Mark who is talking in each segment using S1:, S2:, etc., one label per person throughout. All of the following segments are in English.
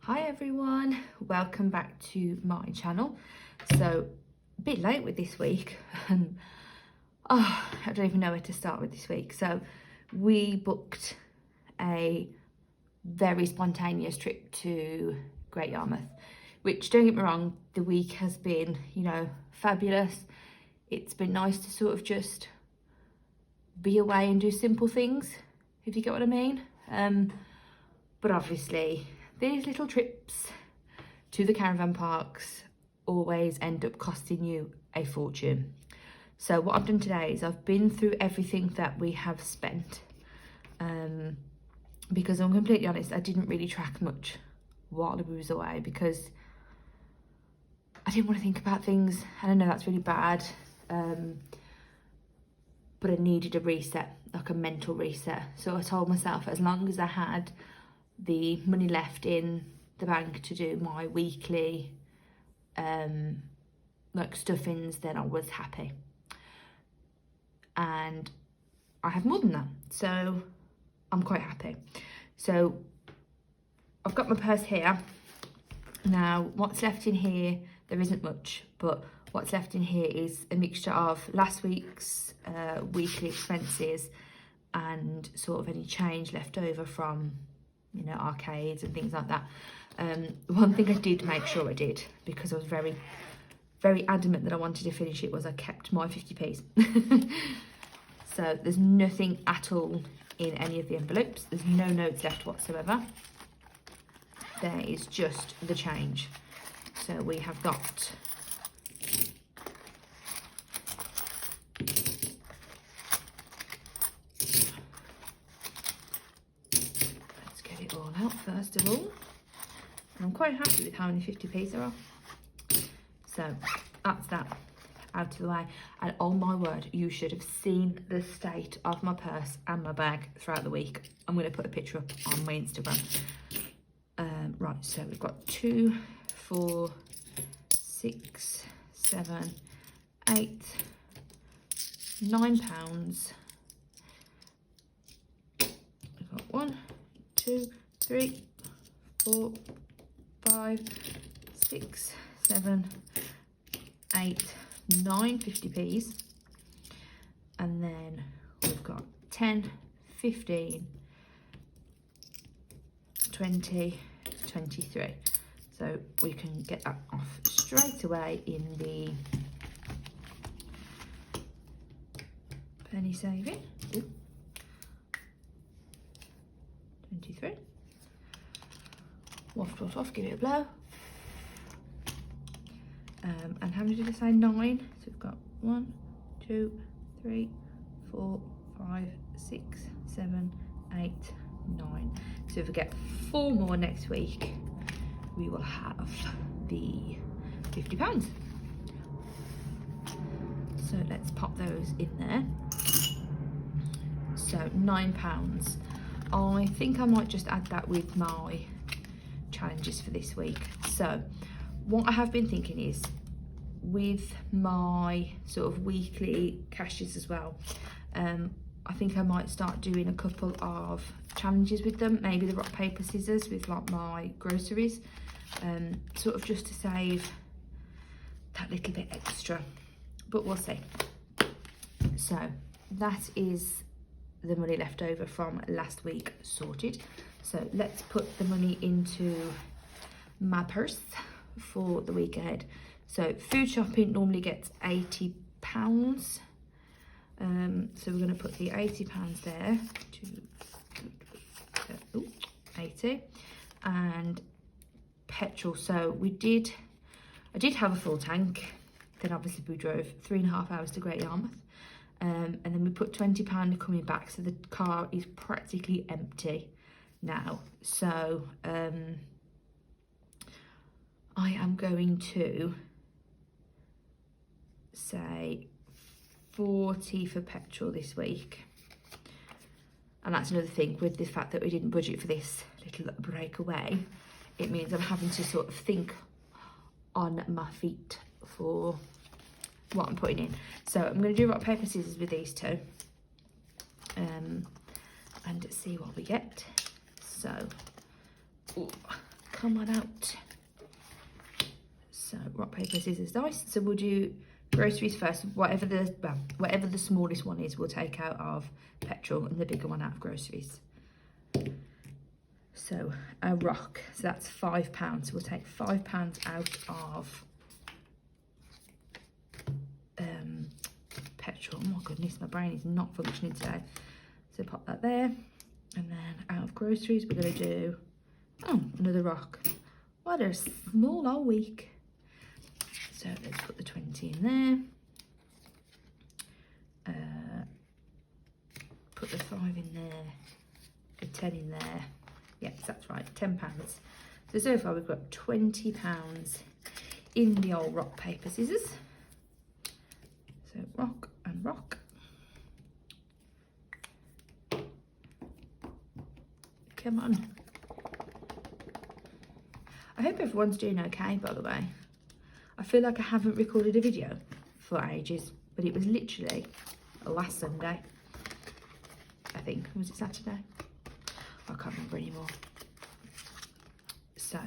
S1: Hi everyone, welcome back to my channel. So a bit late with this week and I don't even know where to start with this week. So we booked a very spontaneous trip to Great Yarmouth, which, don't get me wrong, the week has been, fabulous. It's been nice to sort of just be away and do simple things, if you get what I mean. But obviously these little trips to the caravan parks always end up costing you a fortune. So what I've done today is I've been through everything that we have spent, because I'm completely honest, I didn't really track much while we was away because I didn't want to think about things, and I know that's really bad, but I needed a reset, like a mental reset. So I told myself as long as I had the money left in the bank to do my weekly like stuffings, then I was happy, and I have more than that, so I'm quite happy. So I've got my purse here now. What's left in here, there isn't much, but what's left in here is a mixture of last week's weekly expenses and sort of any change left over from arcades and things like that. One thing I did make sure I did, because I was very adamant that I wanted to finish it, was I kept my 50p's. So there's nothing at all in any of the envelopes. There's no notes left whatsoever. There is just the change. So we have got all out first of all, and I'm quite happy with how many 50p's there are. So that's that out of the way, and oh my word, you should have seen the state of my purse and my bag throughout the week. I'm going to put a picture up on my Instagram. Right, so we've got 2, 4, 6, 7, 8, £9. We've got 1, 2, 3, 4, 5, 6, 7, 8, 9 50p's, and then we've got 10, 15, 20, 23. So we can get that off straight away in the penny saving. Ooh. 23. Waft, give it a blow. And how many did I say? 9. So we've got 1, 2, 3, 4, 5, 6, 7, 8, 9. So if we get 4 more next week, we will have the £50. So let's pop those in there. So £9. I think I might just add that with my challenges for this week. So what I have been thinking is, with my sort of weekly cashes as well, I think I might start doing a couple of challenges with them, maybe the rock, paper, scissors with like my groceries, sort of just to save that little bit extra, but we'll see. So that is the money left over from last week sorted. So let's put the money into my purse for the week ahead. So food shopping normally gets £80. So we're going to put the £80 there to 80, and petrol. So I did have a full tank. Then obviously we drove 3.5 hours to Great Yarmouth. And then we put £20 coming back, so the car is practically empty now. So I am going to say 40 for petrol this week. And that's another thing with the fact that we didn't budget for this little breakaway. It means I'm having to sort of think on my feet for what I'm putting in. So I'm going to do rock, paper, scissors with these two, and see what we get. So, ooh, come on out. So rock, paper, scissors, dice. So we'll do groceries first. Whatever the smallest one is, we'll take out of petrol, and the bigger one out of groceries. So a rock, so that's £5. So we'll take £5 out of petrol. Oh my goodness, my brain is not functioning today. So pop that there, and then out of groceries we're going to do another rock. What a small old week. So let's put the 20 in there. Put the 5 in there. The 10 in there. Yes, that's right, £10. So far we've got £20 in the old rock, paper, scissors. So rock and rock. Come on. I hope everyone's doing okay, by the way. I feel like I haven't recorded a video for ages, but it was literally last Sunday, I think. Was it Saturday? I can't remember anymore. So,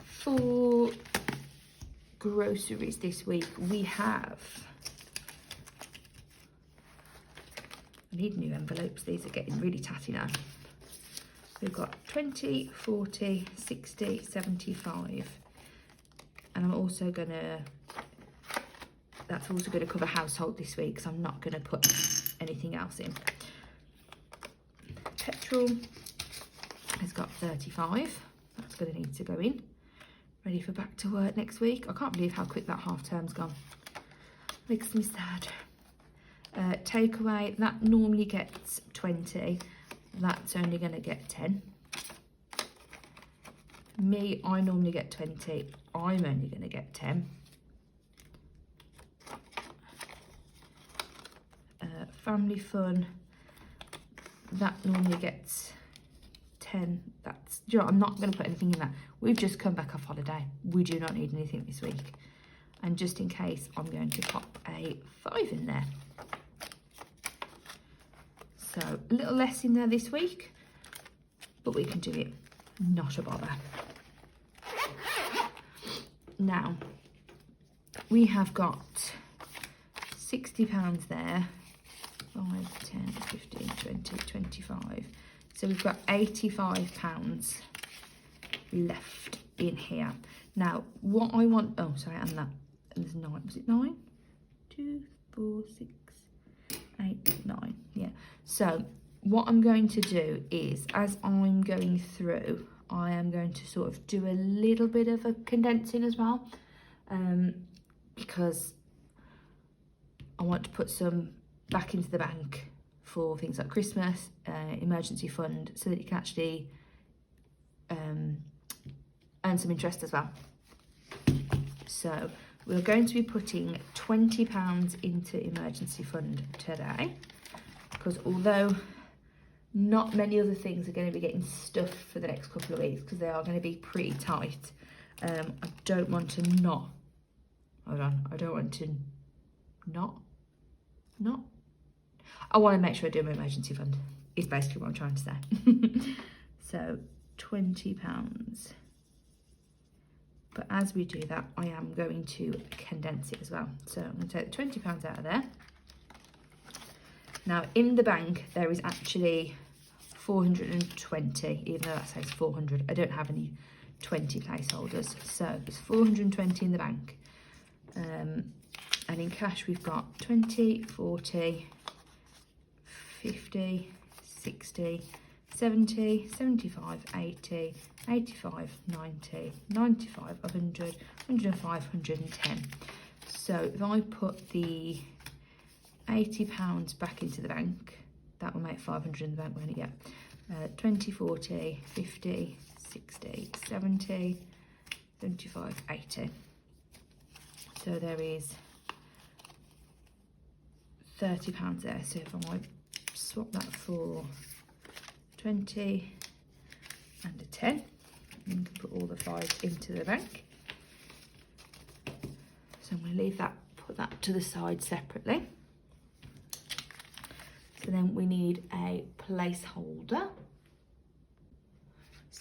S1: for groceries this week, we have... I need new envelopes. These are getting really tatty now. We've got 20, 40, 60, 75. And I'm also gonna, that's also gonna cover household this week, because I'm not gonna put anything else in. Petrol has got 35. That's gonna need to go in. Ready for back to work next week. I can't believe how quick that half term's gone. Makes me sad. Takeaway, that normally gets 20. That's only gonna get 10. Me, I normally get 20. I'm only gonna get 10. Family fun, that normally gets 10. That's, you know, I'm not going to put anything in that. We've just come back off holiday. We do not need anything this week. And just in case, I'm going to pop a 5 in there. So a little less in there this week, but we can do it, not a bother. Now, we have got £60 there. 5, 10, 15, 20, 25. So we've got £85 left in here. Now, what I want, oh, sorry, and that, there's 9, was it 9? 2, 4, 6, 8, 9, yeah. So what I'm going to do is, as I'm going through, I am going to sort of do a little bit of a condensing as well, because I want to put some back into the bank for things like Christmas, emergency fund, so that you can actually earn some interest as well. So we're going to be putting £20 into emergency fund today, because although not many other things are going to be getting stuffed for the next couple of weeks, because they are going to be pretty tight, I don't want to not, hold on, I don't want to not, I want to make sure I do my emergency fund, is basically what I'm trying to say. So £20. But as we do that, I am going to condense it as well. So I'm going to take the £20 out of there. Now in the bank, there is actually 420, even though that says 400. I don't have any 20 placeholders. So there's 420 in the bank. And in cash, we've got 20, 40, 50, 60, 70, 75, 80, 85, 90, 95, 100, 105, 110. So if I put the £80 back into the bank, that will make 500 in the bank. We're going to get 20, 40, 50, 60, 70, 75, 80. So there is £30 there. So if I swap that for 20 and a 10, and you can put all the 5 into the bank. So I'm going to leave that, put that to the side separately. So then we need a placeholder.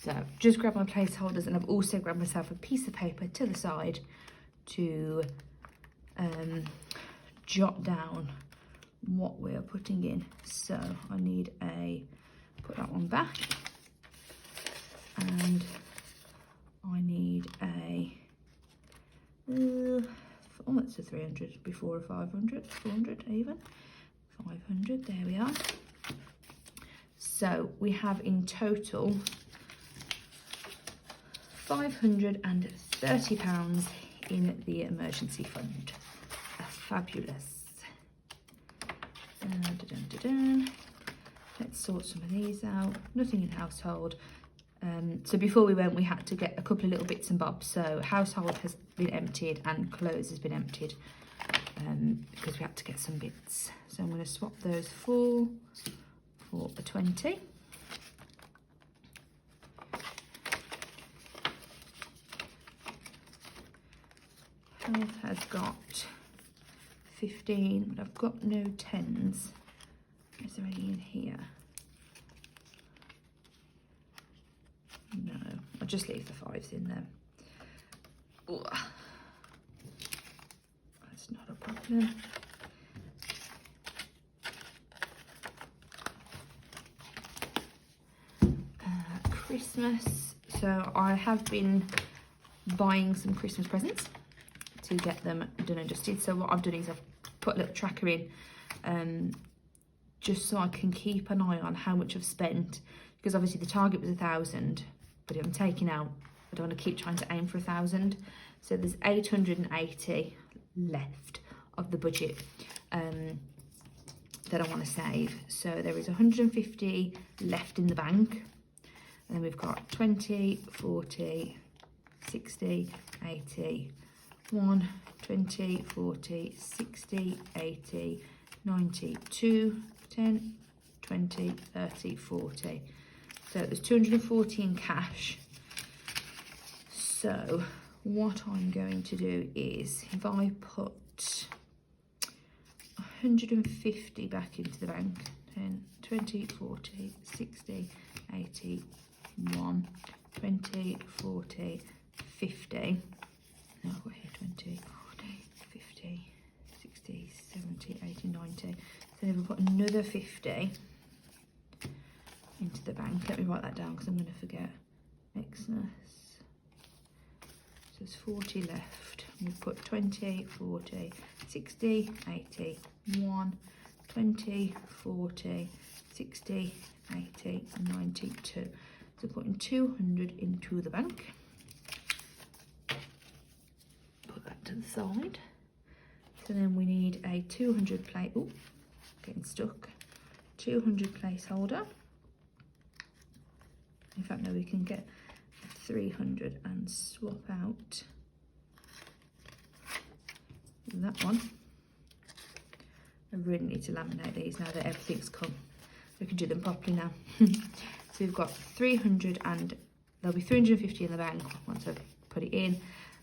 S1: So just grab my placeholders, and I've also grabbed myself a piece of paper to the side to jot down what we're putting in. So I need put that one back, and I need that's a 300 before a 500, 400 even, 500, there we are. So we have in total £530 in the emergency fund. Fabulous. Let's sort some of these out. Nothing in household. So before we went, we had to get a couple of little bits and bobs. So household has been emptied and clothes has been emptied because we had to get some bits. So I'm going to swap those for a 20. Health has got 15, but I've got no 10s. Is there any in here? No, I'll just leave the 5s in there. Ugh. That's not a problem. Christmas. So I have been buying some Christmas presents to get them done and dusted. So what I've done is I've put a little tracker in just so I can keep an eye on how much I've spent, because obviously the target was 1,000, but if I'm taking out, I don't want to keep trying to aim for 1,000. So there's 880 left of the budget that I want to save. So there is 150 left in the bank, and then we've got 20, 40, 60, 80, 1, 20, 40, 60, 80, 90, 2, 10, 20, 30, 40. So there's 240 in cash. So what I'm going to do is, if I put 150 back into the bank, 10, 20, 40, 60, 80, 1, 20, 40, 50. No, I've got here 20, 40, 50, 60, 70, 80, 90. So then we've got another 50 into the bank. Let me write that down because I'm going to forget. Xmas. So there's 40 left. We've put 20, 40, 60, 80, 1, 20, 40, 60, 80, 92. So putting 200 into the bank. Put that to the side. So then we need a 200 plate. Oh, getting stuck. 200 placeholder. In fact, no, we can get 300 and swap out that one. I really need to laminate these now that everything's come. We can do them properly now. So we've got 300, and there'll be 350 in the bank once I've put it in,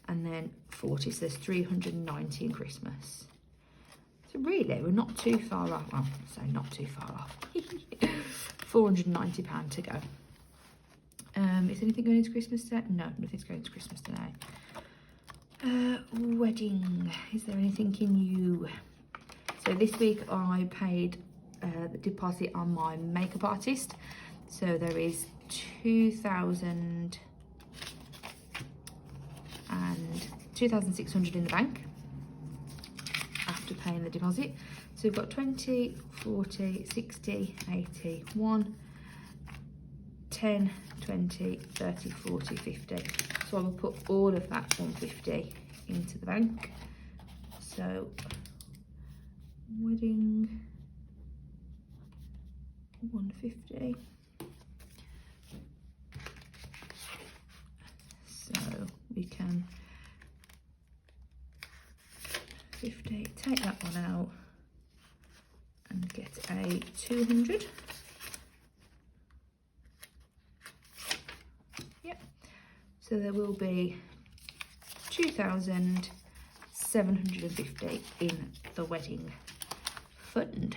S1: and then 40, so there's 390 in Christmas. So really, we're not too far off. Well, so not too far off. £490 to go. Is anything going into Christmas today? No, nothing's going to Christmas today. Wedding. Is there anything in you? So this week I paid the deposit on my makeup artist. So there is 2,600 in the bank after paying the deposit. So we've got 20, 40, 60, 80, 1, 10, 20, 30, 40, 50. So I will put all of that 150 into the bank. So wedding 150. So we can 50, take that one out and get a 200. Yep. So there will be 2,750 in the wedding fund.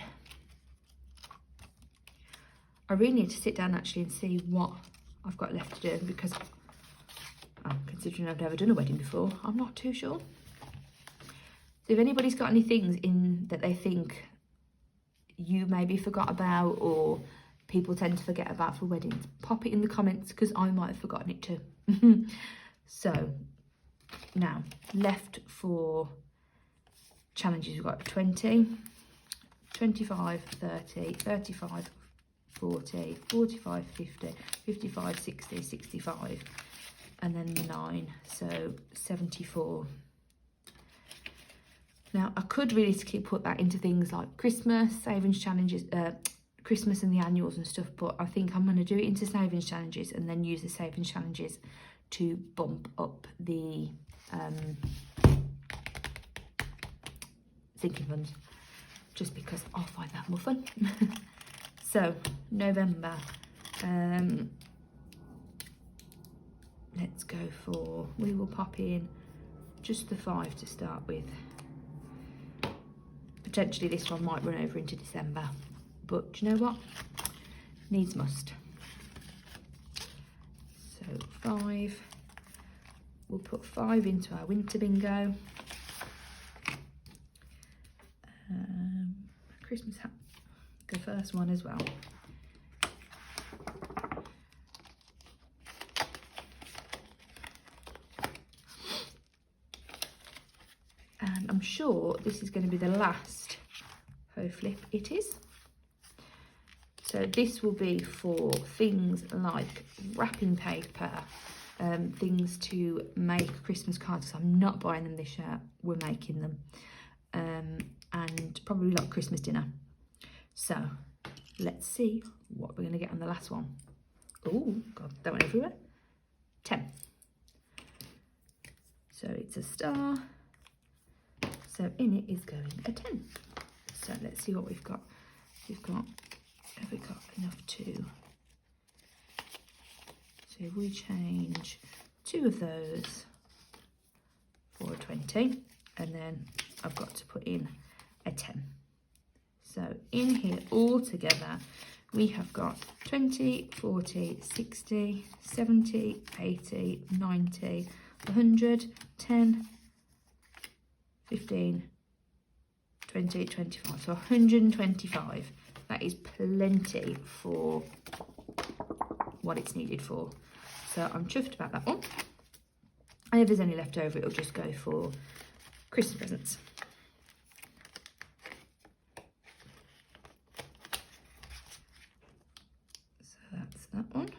S1: I really need to sit down actually and see what I've got left to do, because considering I've never done a wedding before, I'm not too sure. So if anybody's got any things in that they think you maybe forgot about, or people tend to forget about for weddings, pop it in the comments, because I might have forgotten it too. So now left for challenges, we've got 20, 25, 30, 35, 40, 45, 50, 55, 60, 65, and then the 9, so 74. Now, I could realistically put that into things like Christmas, savings challenges, Christmas and the annuals and stuff, but I think I'm going to do it into savings challenges and then use the savings challenges to bump up the sinking funds, just because I find that more fun. So, November, let's go for, we will pop in just the 5 to start with. Potentially this one might run over into December, but do you know what? Needs must. So 5, we'll put 5 into our winter bingo. Christmas hat, the first one as well. And I'm sure this is going to be the last hoe flip it is. So this will be for things like wrapping paper, things to make Christmas cards. So I'm not buying them this year, we're making them. And probably like Christmas dinner. So let's see what we're going to get on the last one. Oh God, that went everywhere. 10. So it's a star. So in it is going a 10. So let's see what we've got. Have we got enough to? So if we change 2 of those for a 20, and then I've got to put in a 10. So in here all together, we have got 20, 40, 60, 70, 80, 90, 100, 10, 15, 20, 25. So 125. That is plenty for what it's needed for. So I'm chuffed about that one. And if there's any left over, it'll just go for Christmas presents. So that's that one.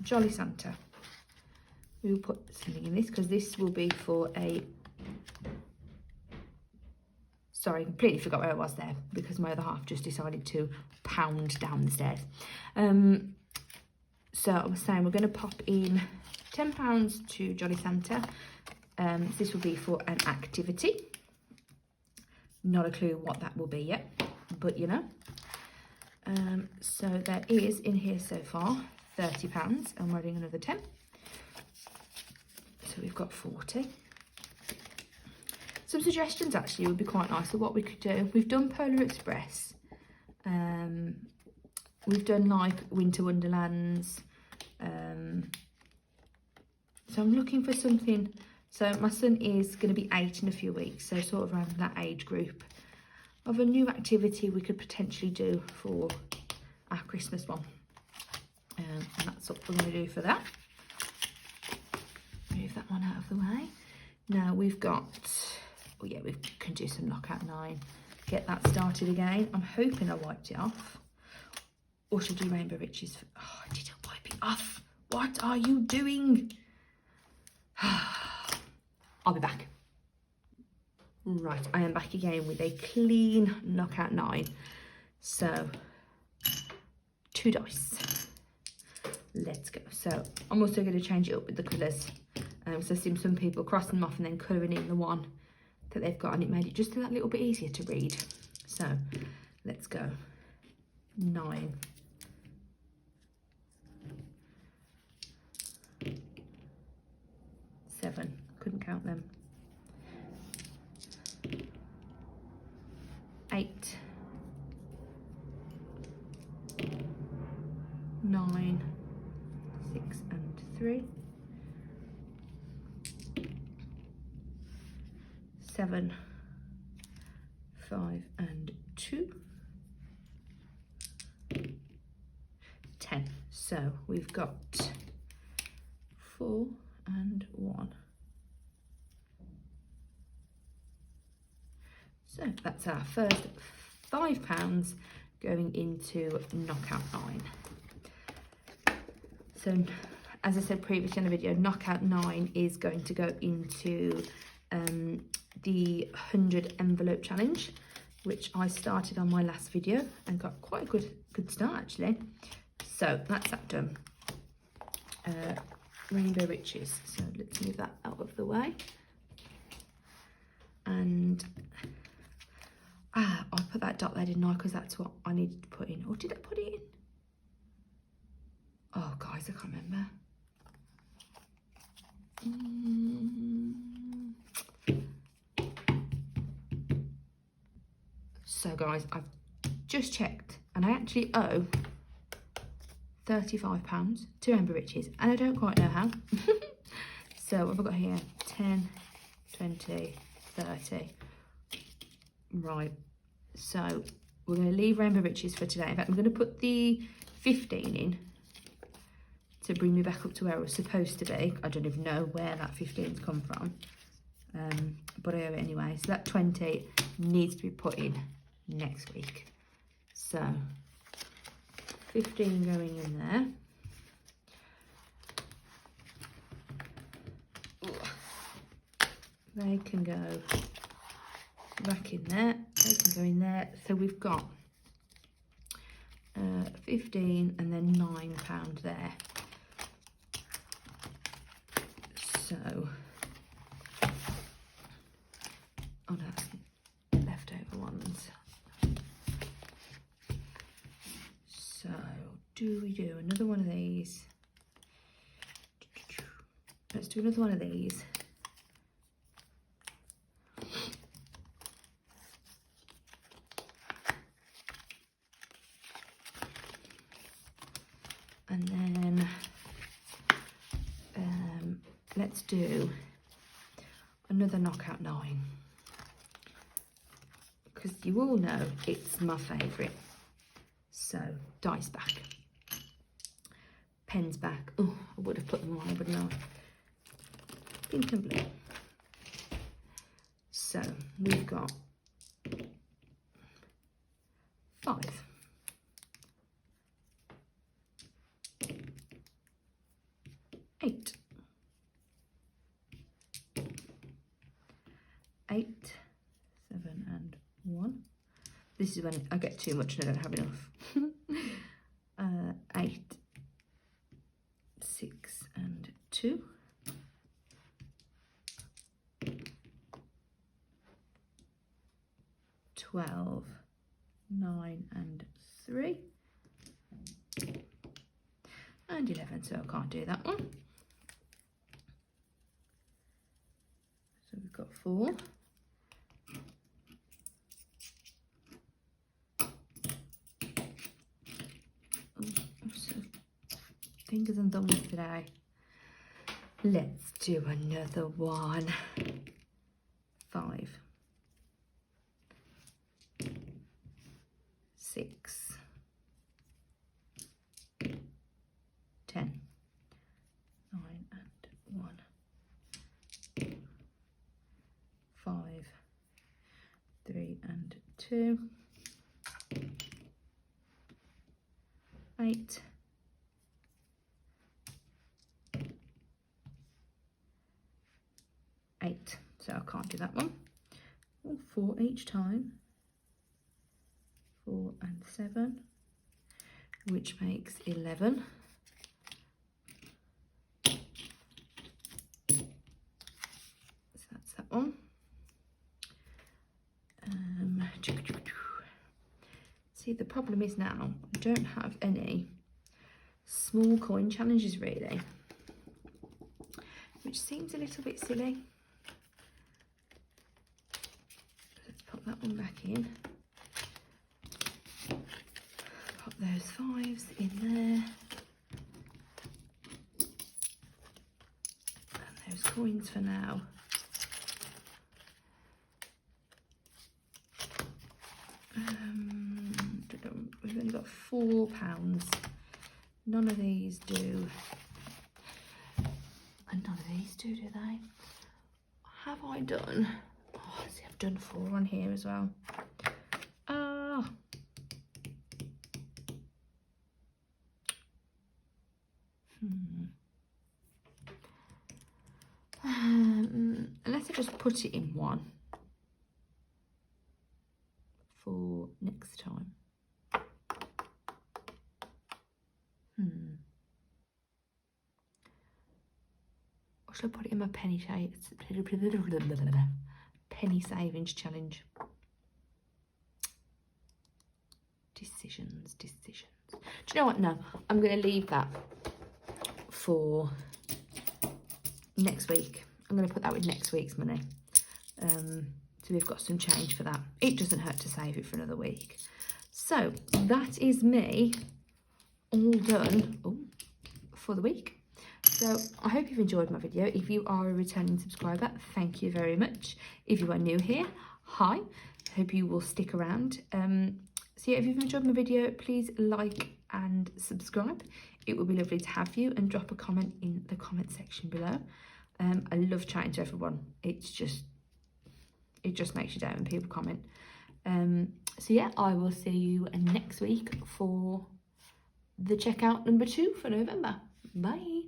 S1: Jolly Santa. We will put something in this because this will be for a... Sorry, completely forgot where I was there because my other half just decided to pound down the stairs. So I was saying we're going to pop in £10 to Jolly Santa. This will be for an activity. Not a clue what that will be yet, but you know. So there is in here so far £30 and we're adding another 10. So we've got 40. Some suggestions actually would be quite nice of what we could do. We've done Polar Express. We've done like Winter Wonderlands. So I'm looking for something. So my son is going to be 8 in a few weeks. So sort of around that age group of a new activity we could potentially do for our Christmas one. And that's what we're going to do for that. Move that one out of the way. Now we've got... Oh yeah, we can do some knockout 9. Get that started again. I'm hoping I wiped it off. Or should I do Rainbow Riches? Oh, I didn't wipe it off. What are you doing? I'll be back. Right, I am back again with a clean knockout 9. So, 2 dice. Let's go. So, I'm also going to change it up with the colours. So I've seen some people crossing them off and then colouring in the one that they've got, and it made it just that little bit easier to read. So let's go. 9. 7. Couldn't count them. 8. 7, 5 and 2, 10. So we've got 4 and 1. So that's our first £5 going into knockout 9. So as I said previously in the video, knockout 9 is going to go into the 100 envelope challenge, which I started on my last video and got quite a good start actually. So that's that done. Rainbow Riches, so let's move that out of the way. And I put that dot there, didn't I? Because that's what I needed to put in. Or did I put it in? Oh guys, I can't remember. So guys, I've just checked and I actually owe £35 to Rainbow Riches and I don't quite know how. So what have I got here? 10, 20, 30. Right, so we're going to leave Rainbow Riches for today. In fact, I'm going to put the 15 in to bring me back up to where I was supposed to be. I don't even know where that 15's come from, but I owe it anyway. So that 20 needs to be put in next week. So 15 going in there. They can go back in there, they can go in there. So we've got 15 and then £9 there. So, oh no, leftover ones. So, do we do another one of these? Let's do another one of these. And then let's do another knockout 9, because you all know it's my favourite. So dice back, pens back. Oh, I would have put them on, wouldn't I? Pink and blue. So we've got 5. 8, 8, 7 and 1. This is when I get too much and I don't have enough. 8, 6 and 2. 12, 9 and 3. And 11, so I can't do that one. So we've got 4. I'm so fingers and thumbs today. Let's do another one. 5, 6, 10, 9 and 1, 5, 3 and 2, 8, 8. So I can't do that one. 4 each time. 4 and 7, which makes 11. So that's that one. See, the problem is now I don't have any small coin challenges really, which seems a little bit silly. Let's pop that one back in. Pop those 5s in there. And those coins for now. got £4. None of these do. And none of these do they? Have I done? Oh, see, I've done 4 on here as well. Ah. Unless I just put it in one for next time. Or should I put it in my penny savings challenge? Decisions. Do you know what? No, I'm going to leave that for next week. I'm going to put that with next week's money. So we've got some change for that. It doesn't hurt to save it for another week. So that is me all done for the week. So I hope you've enjoyed my video. If you are a returning subscriber, thank you very much. If you are new here, hi. Hope you will stick around. So yeah, if you've enjoyed my video, please like and subscribe. It would be lovely to have you, and drop a comment in the comment section below. I love chatting to everyone. It just makes your day when people comment. So yeah, I will see you next week for the checkout number 2 for November. Bye.